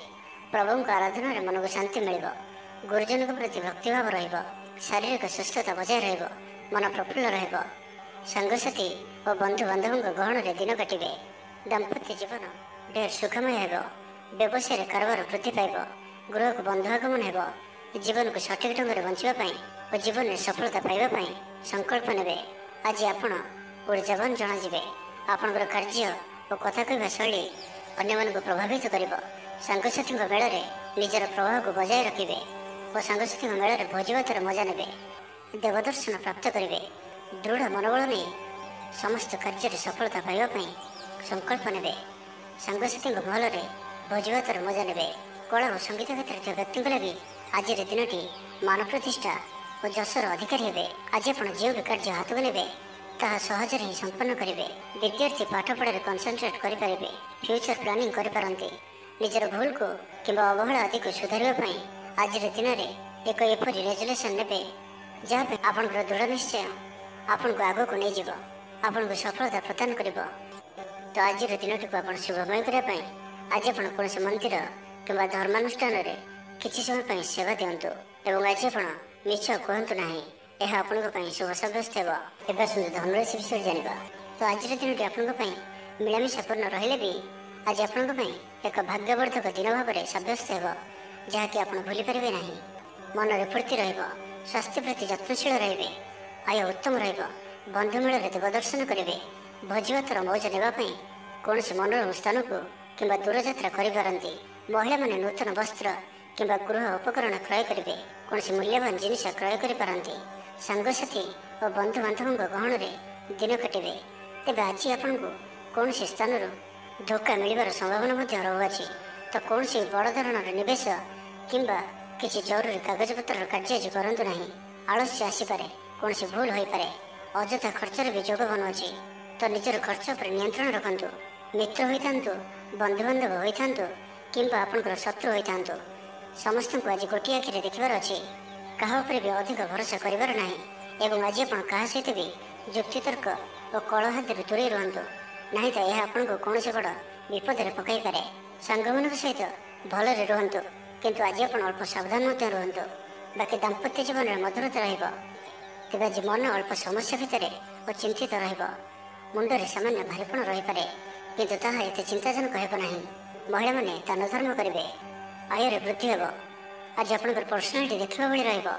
ପ୍ରଭୁଙ୍କ ଆରାଧନାରେ ମନକୁ ଶାନ୍ତି ମିଳିବ। ଗୁରୁଜନଙ୍କ ପ୍ରତି ଭକ୍ତିଭାବ ରହିବ। ଶାରୀରିକ ସୁସ୍ଥତା ବଜାୟ ରହିବ। ମନ ପ୍ରଫୁଲ୍ଲ ରହିବ। ସାଙ୍ଗସାଥୀ ଓ ବନ୍ଧୁବାନ୍ଧବଙ୍କ ଗହଣରେ ଦିନ କାଟିବେ। ଦାମ୍ପତ୍ୟ ଜୀବନ ଢେର ସୁଖମୟ ହେବ। ବ୍ୟବସାୟରେ କାରବାର ବୃଦ୍ଧି ପାଇବ। ଗୃହକୁ ବନ୍ଧୁ ଆଗମନ ହେବ। ଜୀବନକୁ ସଠିକ ଢଙ୍ଗରେ ବଞ୍ଚିବା ପାଇଁ ଓ ଜୀବନରେ ସଫଳତା ପାଇବା ପାଇଁ ସଂକଳ୍ପ ନେବେ। ଆଜି ଆପଣ ଉର୍ଜାବାନ ଜଣାଯିବେ। ଆପଣଙ୍କର କାର୍ଯ୍ୟ ଓ କଥା କହିବା ଶୈଳୀ ଅନ୍ୟମାନଙ୍କୁ ପ୍ରଭାବିତ କରିବ। ସାଙ୍ଗସାଥୀଙ୍କ ମେଳରେ ନିଜର ପ୍ରଭାବକୁ ବଜାୟ ରଖିବେ ଓ ସାଙ୍ଗସାଥୀଙ୍କ ମେଳରେ ଭୋଜିଭାତର ମଜା ନେବେ। ଦେବଦର୍ଶନ ପ୍ରାପ୍ତ କରିବେ। ଦୃଢ଼ ମନୋବଳ ନେଇ ସମସ୍ତ କାର୍ଯ୍ୟରେ ସଫଳତା ପାଇବା ପାଇଁ ସଂକଳ୍ପ ନେବେ। ସାଙ୍ଗସାଥୀଙ୍କ ମହଲରେ ଭୋଜିଭାତର ମଜା ନେବେ। କଳା ଓ ସଙ୍ଗୀତ କ୍ଷେତ୍ରରେ ଥିବା ବ୍ୟକ୍ତିଙ୍କ ଲାଗି ଆଜିର ଦିନଟି ମାନ ପ୍ରତିଷ୍ଠା ଓ ଯଶର ଅଧିକାରୀ ହେବେ। ଆଜି ଆପଣ ଯେଉଁ ବି କାର୍ଯ୍ୟ ହାତକୁ ନେବେ ତାହା ସହଜରେ ହିଁ ସମ୍ପନ୍ନ କରିବେ। ବିଦ୍ୟାର୍ଥୀ ପାଠପଢ଼ାରେ କନସେନଟ୍ରେଟ୍ କରିପାରିବେ। ଫ୍ୟୁଚର ପ୍ଲାନିଂ କରିପାରନ୍ତି। ନିଜର ଭୁଲକୁ କିମ୍ବା ଅବହେଳା ଆଦିକୁ ସୁଧାରିବା ପାଇଁ ଆଜିର ଦିନରେ ଏକ ଏପରି ରେଜୁଲେସନ୍ ନେବେ ଯାହା ପାଇଁ ଆପଣଙ୍କର ଦୃଢ଼ ନିଶ୍ଚୟ ଆପଣଙ୍କୁ ଆଗକୁ ନେଇଯିବ, ଆପଣଙ୍କୁ ସଫଳତା ପ୍ରଦାନ କରିବ। ତ ଆଜିର ଦିନଟିକୁ ଆପଣ ଶୁଭମୟ କରିବା ପାଇଁ ଆଜି ଆପଣ କୌଣସି ମନ୍ଦିର କିମ୍ବା ଧର୍ମାନୁଷ୍ଠାନରେ କିଛି ସମୟ ପାଇଁ ସେବା ଦିଅନ୍ତୁ ଏବଂ ଆଜି ଆପଣ ମିଛ କୁହନ୍ତୁ ନାହିଁ। ଏହା ଆପଣଙ୍କ ପାଇଁ ଶୁଭ ସାବ୍ୟସ୍ତ ହେବ। ଏବେ ଆସନ୍ତୁ ଧନୁରାଶି ବିଷୟରେ ଜାଣିବା। ତ ଆଜିର ଦିନଟି ଆପଣଙ୍କ ପାଇଁ ମିଳାମିଶାପୂର୍ଣ୍ଣ ରହିଲେ ବି ଆଜି ଆପଣଙ୍କ ପାଇଁ ଏକ ଭାଗ୍ୟବର୍ଦ୍ଧକ ଦିନ ଭାବରେ ସାବ୍ୟସ୍ତ ହେବ, ଯାହାକି ଆପଣ ଭୁଲିପାରିବେ ନାହିଁ। ମନରେ ଫୁର୍ତ୍ତି ରହିବ। ସ୍ୱାସ୍ଥ୍ୟ ପ୍ରତି ଯତ୍ନଶୀଳ ରହିବେ। ଆୟ ଉତ୍ତମ ରହିବ। ବନ୍ଧୁ ମେଳରେ ଦେବଦର୍ଶନ କରିବେ। ଭୋଜିଭାତର ମୌଜ ନେବା ପାଇଁ କୌଣସି ମନୋରମ ସ୍ଥାନକୁ କିମ୍ବା ଦୂରଯାତ୍ରା କରିପାରନ୍ତି। ମହିଳାମାନେ ନୂତନ ବସ୍ତ୍ର କିମ୍ବା ଗୃହ ଉପକରଣ କ୍ରୟ କରିବେ। କୌଣସି ମୂଲ୍ୟବାନ ଜିନିଷ କ୍ରୟ କରିପାରନ୍ତି। ସାଙ୍ଗସାଥୀ ଓ ବନ୍ଧୁବାନ୍ଧବଙ୍କ ଗହଣରେ ଦିନ କାଟିବେ। ତେବେ ଆଜି ଆପଣଙ୍କୁ କୌଣସି ସ୍ଥାନରୁ ଧୋକା ମିଳିବାର ସମ୍ଭାବନା ମଧ୍ୟ ରହୁଅଛି। ତ କୌଣସି ବଡ଼ ଧରଣର ନିବେଶ କିମ୍ବା କିଛି ଜରୁରୀ କାଗଜପତ୍ରର କାର୍ଯ୍ୟ ଆଜି କରନ୍ତୁ ନାହିଁ। ଆଳସ୍ୟ ଆସିପାରେ। କୌଣସି ଭୁଲ ହୋଇପାରେ। ଅଯଥା ଖର୍ଚ୍ଚରେ ବି ଯୋଗ ବନୁଅଛି। ତ ନିଜର ଖର୍ଚ୍ଚ ଉପରେ ନିୟନ୍ତ୍ରଣ ରଖନ୍ତୁ। ମିତ୍ର ହୋଇଥାନ୍ତୁ, ବନ୍ଧୁବାନ୍ଧବ ହୋଇଥାନ୍ତୁ କିମ୍ବା ଆପଣଙ୍କର ଶତ୍ରୁ ହୋଇଥାନ୍ତୁ, ସମସ୍ତଙ୍କୁ ଆଜି ଗୋଟିଏ ଆଖିରେ ଦେଖିବାର ଅଛି। କାହା ଉପରେ ବି ଅଧିକ ଭରସା କରିବାର ନାହିଁ ଏବଂ ଆଜି ଆପଣ କାହା ସହିତ ବି ଯୁକ୍ତିତର୍କ ଓ କଳହାତରୁ ଦୂରେଇ ରୁହନ୍ତୁ, ନାହିଁ ତ ଏହା ଆପଣଙ୍କୁ କୌଣସି ବଡ଼ ବିପଦରେ ପକାଇପାରେ। ସାଙ୍ଗମାନଙ୍କ ସହିତ ଭଲରେ ରୁହନ୍ତୁ, କିନ୍ତୁ ଆଜି ଆପଣ ଅଳ୍ପ ସାବଧାନ ମଧ୍ୟ ରୁହନ୍ତୁ। ବାକି ଦାମ୍ପତ୍ୟ ଜୀବନରେ ମଧୁରତା ରହିବ। ତେବେ ଆଜି ମନ ଅଳ୍ପ ସମସ୍ୟା ଭିତରେ ଓ ଚିନ୍ତିତ ରହିବ। ମୁଣ୍ଡରେ ସାମାନ୍ୟ ଭାରିପଣ ରହିପାରେ, କିନ୍ତୁ ତାହା ଏତେ ଚିନ୍ତାଜନକ ହେବ ନାହିଁ। ମହିଳାମାନେ ଦାନ ଧର୍ମ କରିବେ। ଆୟରେ ବୃଦ୍ଧି ହେବ। ଆଜି ଆପଣଙ୍କର ପର୍ସନାଲିଟି ଦେଖିବା ଭଳି ରହିବ।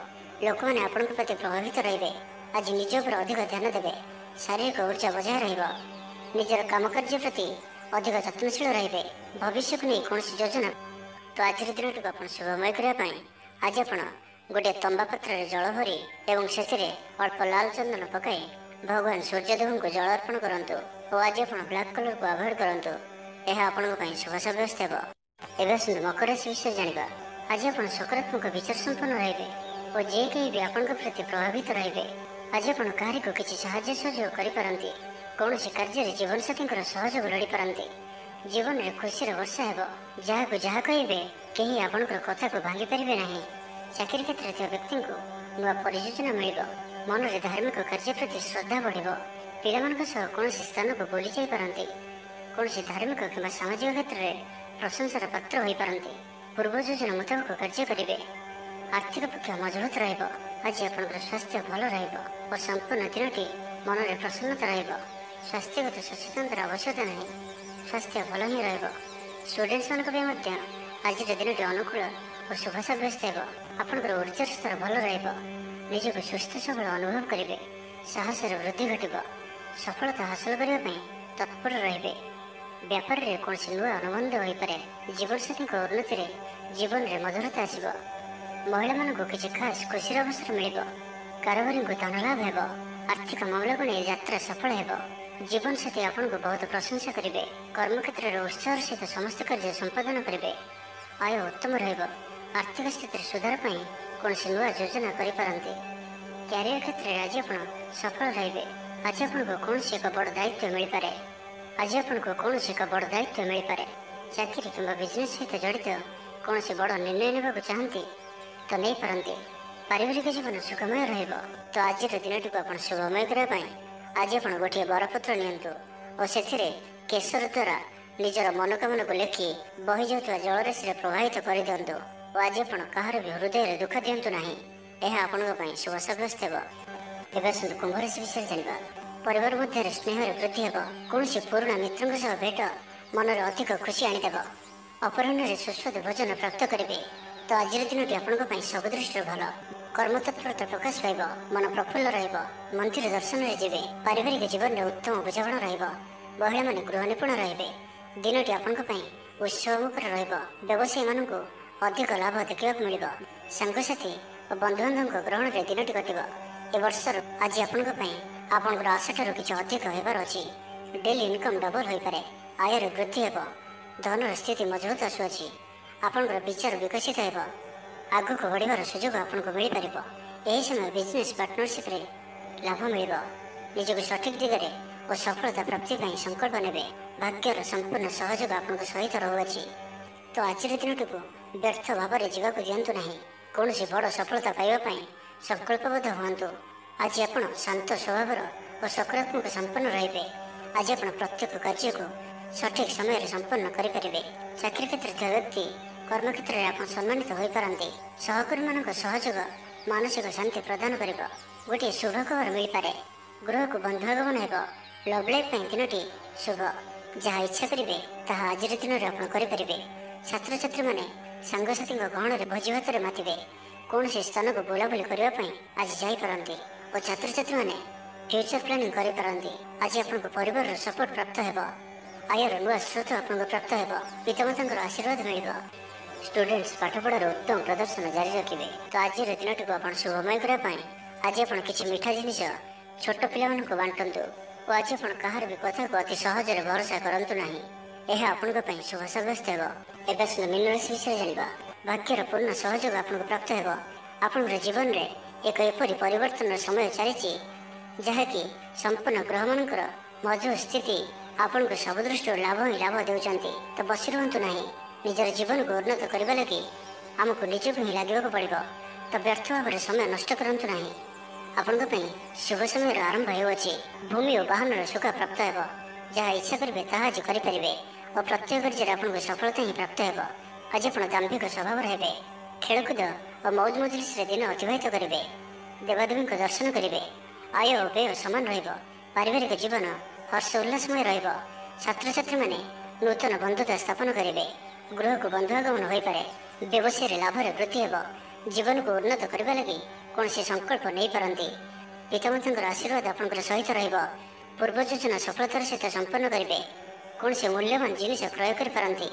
ଲୋକମାନେ ଆପଣଙ୍କ ପ୍ରତି ପ୍ରଭାବିତ ରହିବେ। ଆଜି ନିଜ ଉପରେ ଅଧିକ ଧ୍ୟାନ ଦେବେ। ଶାରୀରିକ ଉର୍ଜା ବଜାୟ ରହିବ। ନିଜର କାମକାର୍ଯ୍ୟ ପ୍ରତି ଅଧିକ ଯତ୍ନଶୀଳ ରହିବେ। ଭବିଷ୍ୟକୁ ନେଇ କୌଣସି ଯୋଜନା। ତ ଆଜିର ଦିନଟିକୁ ଆପଣ ଶୁଭମୟ କରିବା ପାଇଁ ଆଜି ଆପଣ ଗୋଟିଏ ତମ୍ବା ପାତ୍ରରେ ଜଳ ଭରି ଏବଂ ସେଥିରେ ଅଳ୍ପ ଲାଲ ଚନ୍ଦନ ପକାଇ ଭଗବାନ ସୂର୍ଯ୍ୟଦେବଙ୍କୁ ଜଳ ଅର୍ପଣ କରନ୍ତୁ ଓ ଆଜି ଆପଣ ବ୍ଲାକ୍ କଲରକୁ ଆଭଏଡ୍ କରନ୍ତୁ। ଏହା ଆପଣଙ୍କ ପାଇଁ ଶୁଭ ସାବ୍ୟସ୍ତ ହେବ। ଏବେ ଆସନ୍ତୁ ମକର ରାଶି ବିଷୟରେ ଜାଣିବା। ଆଜି ଆପଣ ସକାରାତ୍ମକ ବିଚାର ସମ୍ପନ୍ନ ରହିବେ ଓ ଯେ କେହି ବି ଆପଣଙ୍କ ପ୍ରତି ପ୍ରଭାବିତ ରହିବେ। ଆଜି ଆପଣ କାହାରିକୁ କିଛି ସାହାଯ୍ୟ ସହଯୋଗ କରିପାରନ୍ତି। କୌଣସି କାର୍ଯ୍ୟରେ ଜୀବନସାଥୀଙ୍କର ସହଯୋଗ ଲୋଡ଼ିପାରନ୍ତି। ଜୀବନରେ ଖୁସିର ବର୍ଷା ହେବ। ଯାହାକୁ ଯାହା କହିବେ କେହି ଆପଣଙ୍କର କଥାକୁ ଭାଙ୍ଗି ପାରିବେ ନାହିଁ। ଚାକିରି କ୍ଷେତ୍ରରେ ଥିବା ବ୍ୟକ୍ତିଙ୍କୁ ନୂଆ ପରିଯୋଜନା ମିଳିବ। ମନରେ ଧାର୍ମିକ କାର୍ଯ୍ୟ ପ୍ରତି ଶ୍ରଦ୍ଧା ବଢ଼ିବ। ପିଲାମାନଙ୍କ ସହ କୌଣସି ସ୍ଥାନକୁ ବୁଲି ଯାଇପାରନ୍ତି। କୌଣସି ଧାର୍ମିକ କିମ୍ବା ସାମାଜିକ କ୍ଷେତ୍ରରେ ପ୍ରଶଂସାର ପାତ୍ର ହୋଇପାରନ୍ତି। ପୂର୍ବ ଯୋଜନା ମୁତାବକ କାର୍ଯ୍ୟ କରିବେ। ଆର୍ଥିକ ପକ୍ଷ ମଜବୁତ ରହିବ। ଆଜି ଆପଣଙ୍କର ସ୍ୱାସ୍ଥ୍ୟ ଭଲ ରହିବ ଓ ସମ୍ପୂର୍ଣ୍ଣ ଦିନଟି ମନରେ ପ୍ରସନ୍ନତା ରହିବ। ସ୍ୱାସ୍ଥ୍ୟଗତ ସଚେତନତାର ଆବଶ୍ୟକତା ନାହିଁ। ସ୍ୱାସ୍ଥ୍ୟ ଭଲ ହିଁ ରହିବ। ଷ୍ଟୁଡେଣ୍ଟମାନଙ୍କ ପାଇଁ ମଧ୍ୟ ଆଜିର ଦିନଟି ଅନୁକୂଳ ଓ ଶୁଭ ସାବ୍ୟସ୍ତ ହେବ। ଆପଣଙ୍କର ଉର୍ଜାର ସ୍ତର ଭଲ ରହିବ। ନିଜକୁ ସୁସ୍ଥ ସବଳ ଅନୁଭବ କରିବେ। ସାହସରେ ବୃଦ୍ଧି ଘଟିବ। ସଫଳତା ହାସଲ କରିବା ପାଇଁ ତତ୍ପର ରହିବେ। ବ୍ୟାପାରରେ କୌଣସି ନୂଆ ଅନୁବନ୍ଧ ହୋଇପାରେ। ଜୀବନସାଥୀଙ୍କ ଉନ୍ନତିରେ ଜୀବନରେ ମଧୁରତା ଆସିବ। ମହିଳାମାନଙ୍କୁ କିଛି ଖାସ୍ ଖୁସିର ଅବସର ମିଳିବ। କାରବାରୀଙ୍କୁ ଧନ ଲାଭ ହେବ। ଆର୍ଥିକ ମାମଲାକୁ ନେଇ ଯାତ୍ରା ସଫଳ ହେବ। ଜୀବନସାଥୀ ଆପଣଙ୍କୁ ବହୁତ ପ୍ରଶଂସା କରିବେ। କର୍ମକ୍ଷେତ୍ରରେ ଉତ୍ସାହର ସହିତ ସମସ୍ତ କାର୍ଯ୍ୟ ସମ୍ପାଦନ କରିବେ। ଆୟ ଉତ୍ତମ ରହିବ। ଆର୍ଥିକ ସ୍ଥିତିରେ ସୁଧାର ପାଇଁ କୌଣସି ନୂଆ ଯୋଜନା କରିପାରନ୍ତି। କ୍ୟାରିୟର କ୍ଷେତ୍ରରେ ଆଜି ଆପଣ ସଫଳ ରହିବେ। ଆଜି ଆପଣଙ୍କୁ କୌଣସି ଏକ ବଡ଼ ଦାୟିତ୍ୱ ମିଳିପାରେ। ଚାକିରି କିମ୍ବା ବିଜନେସ୍ ସହିତ ଜଡ଼ିତ କୌଣସି ବଡ଼ ନିର୍ଣ୍ଣୟ ନେବାକୁ ଚାହାନ୍ତି ତ ନେଇପାରନ୍ତି। ପାରିବାରିକ ଜୀବନ ସୁଖମୟ ରହିବ। ତ ଆଜିର ଦିନଟିକୁ ଆପଣ ଶୁଭମୟ କରିବା ପାଇଁ ଆଜି ଆପଣ ଗୋଟିଏ ବରପତ୍ର ନିଅନ୍ତୁ ଓ ସେଥିରେ କେଶର ଦ୍ୱାରା ନିଜର ମନୋକାମନାକୁ ଲେଖି ବହିଯାଉଥିବା ଜଳରାଶିରେ ପ୍ରବାହିତ କରିଦିଅନ୍ତୁ ଓ ଆଜି ଆପଣ କାହାର ବି ହୃଦୟରେ ଦୁଃଖ ଦିଅନ୍ତୁ ନାହିଁ। ଏହା ଆପଣଙ୍କ ପାଇଁ ଶୁଭ ସାବ୍ୟସ୍ତ ହେବ। ଏବେ ଆସନ୍ତୁ କୁମ୍ଭ ରାଶି ବିଷୟରେ ଜାଣିବା। ପରିବାର ମଧ୍ୟରେ ସ୍ନେହରେ ବୃଦ୍ଧି ହେବ। କୌଣସି ପୁରୁଣା ମିତ୍ରଙ୍କ ସହ ଭେଟ ମନରେ ଅଧିକ ଖୁସି ଆଣିଦେବ। ଅପରାହ୍ନରେ ସୁସ୍ୱାଦୁ ଭୋଜନ ପ୍ରାପ୍ତ କରିବେ। ତ ଆଜିର ଦିନଟି ଆପଣଙ୍କ ପାଇଁ ସବୁ ଦୃଷ୍ଟିରୁ ଭଲ। କର୍ମତତ୍ପରତା ପ୍ରକାଶ ପାଇବ। ମନ ପ୍ରଫୁଲ୍ଲ ରହିବ। ମନ୍ଦିର ଦର୍ଶନରେ ଯିବେ। ପାରିବାରିକ ଜୀବନରେ ଉତ୍ତମ ବୁଝାମଣା ରହିବ। ମହିଳାମାନେ ଗୃହ ନିପୁଣ ରହିବେ। ଦିନଟି ଆପଣଙ୍କ ପାଇଁ ଉତ୍ସବମୁଖର ରହିବ। ବ୍ୟବସାୟୀମାନଙ୍କୁ ଅଧିକ ଲାଭ ଦେଖିବାକୁ ମିଳିବ। ସାଙ୍ଗସାଥି ଓ ବନ୍ଧୁବାନ୍ଧବଙ୍କ ଗ୍ରହଣରେ ଦିନଟି କଟିବ। ଏ ବର୍ଷର ଆଜି ଆପଣଙ୍କ ପାଇଁ ଆପଣଙ୍କର ଆଶାଠାରୁ କିଛି ଅଧିକ ହେବାର ଅଛି। ଡେଲି ଇନକମ୍ ଡବଲ ହୋଇପାରେ। ଆୟରେ ବୃଦ୍ଧି ହେବ। ଧନର ସ୍ଥିତି ମଜବୁତ ଆସୁଅଛି। ଆପଣଙ୍କର ବିଚାର ବିକଶିତ ହେବ। ଆଗକୁ ବଢ଼ିବାର ସୁଯୋଗ ଆପଣଙ୍କୁ ମିଳିପାରିବ। ଏହି ସମୟ ବିଜନେସ୍ ପାର୍ଟନରସିପ୍ରେ ଲାଭ ମିଳିବ। ନିଜକୁ ସଠିକ୍ ଦିଗରେ ଓ ସଫଳତା ପ୍ରାପ୍ତି ପାଇଁ ସଂକଳ୍ପ ନେବେ। ଭାଗ୍ୟର ସମ୍ପୂର୍ଣ୍ଣ ସହଯୋଗ ଆପଣଙ୍କ ସହିତ ରହୁଅଛି। ତ ଆଜିର ଦିନଟିକୁ ବ୍ୟର୍ଥ ଭାବରେ ଯିବାକୁ ଦିଅନ୍ତୁ ନାହିଁ। କୌଣସି ବଡ଼ ସଫଳତା ପାଇବା ପାଇଁ ସଂକଳ୍ପବଦ୍ଧ ହୁଅନ୍ତୁ। ଆଜି ଆପଣ ଶାନ୍ତ ସ୍ୱଭାବର ଓ ସକାରାତ୍ମକ ସମ୍ପନ୍ନ ରହିବେ। ଆଜି ଆପଣ ପ୍ରତ୍ୟେକ କାର୍ଯ୍ୟକୁ ସଠିକ୍ ସମୟରେ ସମ୍ପନ୍ନ କରିପାରିବେ। ଚାକିରି କ୍ଷେତ୍ରରେ ଥିବା ବ୍ୟକ୍ତି କର୍ମକ୍ଷେତ୍ରରେ ଆପଣ ସମ୍ମାନିତ ହୋଇପାରନ୍ତି। ସହକର୍ମୀମାନଙ୍କ ସହଯୋଗ ମାନସିକ ଶାନ୍ତି ପ୍ରଦାନ କରିବ। ଗୋଟିଏ ଶୁଭ ଖବର ମିଳିପାରେ। ଗୃହକୁ ବନ୍ଧୁ ଆଗମନ ହେବ। ଲଭ୍ ଲାଇଫ୍ ପାଇଁ ଦିନଟି ଶୁଭ। ଯାହା ଇଚ୍ଛା କରିବେ ତାହା ଆଜିର ଦିନରେ ଆପଣ କରିପାରିବେ। ଛାତ୍ରଛାତ୍ରୀମାନେ ସାଙ୍ଗସାଥୀଙ୍କ ଗହଣରେ ଭୋଜି ଭାତରେ ମାତିବେ। କୌଣସି ସ୍ଥାନକୁ ବୁଲାବୁଲି କରିବା ପାଇଁ ଆଜି ଯାଇପାରନ୍ତି ଓ ଛାତ୍ରଛାତ୍ରୀମାନେ ଫ୍ୟୁଚର ପ୍ଲାନିଂ କରିପାରନ୍ତି। ଆଜି ଆପଣଙ୍କ ପରିବାରର ସପୋର୍ଟ ପ୍ରାପ୍ତ ହେବ। ଆୟର ନୂଆ ସ୍ରୋତ ଆପଣଙ୍କୁ ପ୍ରାପ୍ତ ହେବ। ପିତାମାତାଙ୍କର ଆଶୀର୍ବାଦ ମିଳିବ। ଷ୍ଟୁଡେଣ୍ଟସ୍ ପାଠପଢ଼ାର ଉତ୍ତମ ପ୍ରଦର୍ଶନ ଜାରି ରଖିବେ। ତ ଆଜିର ଦିନଟିକୁ ଆପଣ ଶୁଭମୟ କରିବା ପାଇଁ ଆଜି ଆପଣ କିଛି ମିଠା ଜିନିଷ ଛୋଟ ପିଲାମାନଙ୍କୁ ବାଣ୍ଟନ୍ତୁ ଓ ଆଜି ଆପଣ କାହାର ବି କଥାକୁ ଅତି ସହଜରେ ଭରସା କରନ୍ତୁ ନାହିଁ। ଏହା ଆପଣଙ୍କ ପାଇଁ ଶୁଭ ସାବ୍ୟସ୍ତ ହେବ। ଏବେ ଆସନ୍ତୁ ମୀନ ରାଶି ବିଷୟରେ ଜାଣିବା। ଭାଗ୍ୟର ପୂର୍ଣ୍ଣ ସହଯୋଗ ଆପଣଙ୍କୁ ପ୍ରାପ୍ତ ହେବ। ଆପଣଙ୍କର ଜୀବନରେ ଏକ ଏପରି ପରିବର୍ତ୍ତନର ସମୟ ଚାଲିଛି ଯାହାକି ସମ୍ପୂର୍ଣ୍ଣ ଗ୍ରହମାନଙ୍କର ମଜବୁତ ସ୍ଥିତି ଆପଣଙ୍କୁ ସବୁ ଦୃଷ୍ଟିରୁ ଲାଭ ହିଁ ଲାଭ ଦେଉଛନ୍ତି। ତ ବସି ରୁହନ୍ତୁ ନାହିଁ। ନିଜର ଜୀବନକୁ ଉନ୍ନତ କରିବା ଲାଗି ଆମକୁ ନିଜକୁ ହିଁ ଲାଗିବାକୁ ପଡ଼ିବ। ତ ବ୍ୟର୍ଥ ଭାବରେ ସମୟ ନଷ୍ଟ କରନ୍ତୁ ନାହିଁ। ଆପଣଙ୍କ ପାଇଁ ଶୁଭ ସମୟର ଆରମ୍ଭ ହେଉଅଛି। ଭୂମି ଓ ବାହନର ସୁଖ ପ୍ରାପ୍ତ ହେବ। ଯାହା ଇଚ୍ଛା କରିବେ ତାହା ଆଜି କରିପାରିବେ ଓ ପ୍ରତ୍ୟେକ କାର୍ଯ୍ୟରେ ଆପଣଙ୍କୁ ସଫଳତା ହିଁ ପ୍ରାପ୍ତ ହେବ। ଆଜି ଆପଣ ଦାମ୍ଭିକ ସ୍ୱଭାବର ହେବେ। ଖେଳକୁଦ ଓ ମୌଜ ମଜଲିସରେ ଦିନ ଅତିବାହିତ କରିବେ। ଦେବାଦେବୀଙ୍କ ଦର୍ଶନ କରିବେ। ଆୟ ଓ ବ୍ୟୟ ସମାନ ରହିବ। ପାରିବାରିକ ଜୀବନ ହର୍ଷ ଉଲ୍ଲାସମୟ ରହିବ। ଛାତ୍ରଛାତ୍ରୀମାନେ ନୂତନ ବନ୍ଧୁତା ସ୍ଥାପନ କରିବେ। ଗୃହକୁ ବନ୍ଧୁ ଆଗମନ ହୋଇପାରେ। ବ୍ୟବସାୟରେ ଲାଭରେ ବୃଦ୍ଧି ହେବ। ଜୀବନକୁ ଉନ୍ନତ କରିବା ଲାଗି କୌଣସି ସଂକଳ୍ପ ନେଇପାରନ୍ତି। ପିତାମାତାଙ୍କର ଆଶୀର୍ବାଦ ଆପଣଙ୍କର ସହିତ ରହିବ। ପୂର୍ବ ଯୋଜନା ସଫଳତାର ସହିତ ସମ୍ପନ୍ନ କରିବେ। କୌଣସି ମୂଲ୍ୟବାନ ଜିନିଷ କ୍ରୟ କରିପାରନ୍ତି।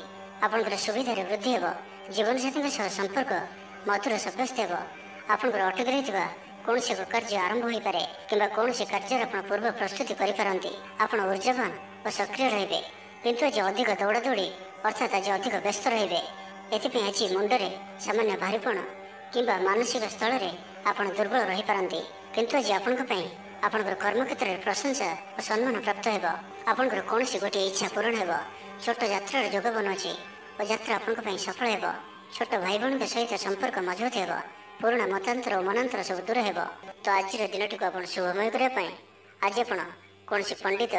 ଆପଣଙ୍କର ସୁବିଧାରେ ବୃଦ୍ଧି ହେବ। ଜୀବନସାଥୀଙ୍କ ସହ ସମ୍ପର୍କ ମଧୁର ସାବ୍ୟସ୍ତ ହେବ। ଆପଣଙ୍କର ଅଟକି ରହିଥିବା କୌଣସି ଏକ କାର୍ଯ୍ୟ ଆରମ୍ଭ ହୋଇପାରେ କିମ୍ବା କୌଣସି କାର୍ଯ୍ୟରେ ଆପଣ ପୂର୍ବ ପ୍ରସ୍ତୁତି କରିପାରନ୍ତି। ଆପଣ ଊର୍ଜାବାନ ଓ ସକ୍ରିୟ ରହିବେ। କିନ୍ତୁ ଆଜି ଅଧିକ ଦୌଡ଼ାଦୌଡ଼ି ଅର୍ଥାତ୍ ଆଜି ଅଧିକ ବ୍ୟସ୍ତ ରହିବେ। ଏଥିପାଇଁ ଆଜି ମୁଣ୍ଡରେ ସାମାନ୍ୟ ଭାରିପଣ କିମ୍ବା ମାନସିକ ସ୍ଥଳରେ ଆପଣ ଦୁର୍ବଳ ରହିପାରନ୍ତି। କିନ୍ତୁ ଆଜି ଆପଣଙ୍କ ପାଇଁ ଆପଣଙ୍କର କର୍ମକ୍ଷେତ୍ରରେ ପ୍ରଶଂସା ଓ ସମ୍ମାନ ପ୍ରାପ୍ତ ହେବ। ଆପଣଙ୍କର କୌଣସି ଗୋଟିଏ ଇଚ୍ଛା ପୂରଣ ହେବ। ଛୋଟ ଯାତ୍ରାର ଯୋଗ ବନୁଅଛି ଓ ଯାତ୍ରା ଆପଣଙ୍କ ପାଇଁ ସଫଳ ହେବ। ଛୋଟ ଭାଇ ଭଉଣୀଙ୍କ ସହିତ ସମ୍ପର୍କ ମଜବୁତ ହେବ। ପୁରୁଣା ମତାନ୍ତର ଓ ମନାନ୍ତର ସବୁ ଦୂର ହେବ। ତ ଆଜିର ଦିନଟିକୁ ଆପଣ ଶୁଭମୟ କରିବା ପାଇଁ ଆଜି ଆପଣ କୌଣସି ପଣ୍ଡିତ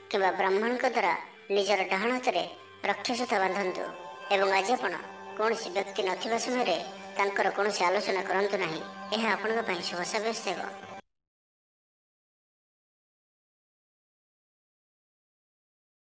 କିମ୍ବା ବ୍ରାହ୍ମଣଙ୍କ ଦ୍ୱାରା ନିଜର ଡାହାଣ ହାତରେ ରକ୍ଷାସୂତା ବାନ୍ଧନ୍ତୁ ଏବଂ ଆଜି ଆପଣ କୌଣସି ବ୍ୟକ୍ତି ନଥିବା ସମୟରେ ତାଙ୍କର କୌଣସି ଆଲୋଚନା କରନ୍ତୁ ନାହିଁ। ଏହା ଆପଣଙ୍କ ପାଇଁ ଶୁଭ ସାବ୍ୟସ୍ତ ହେବ।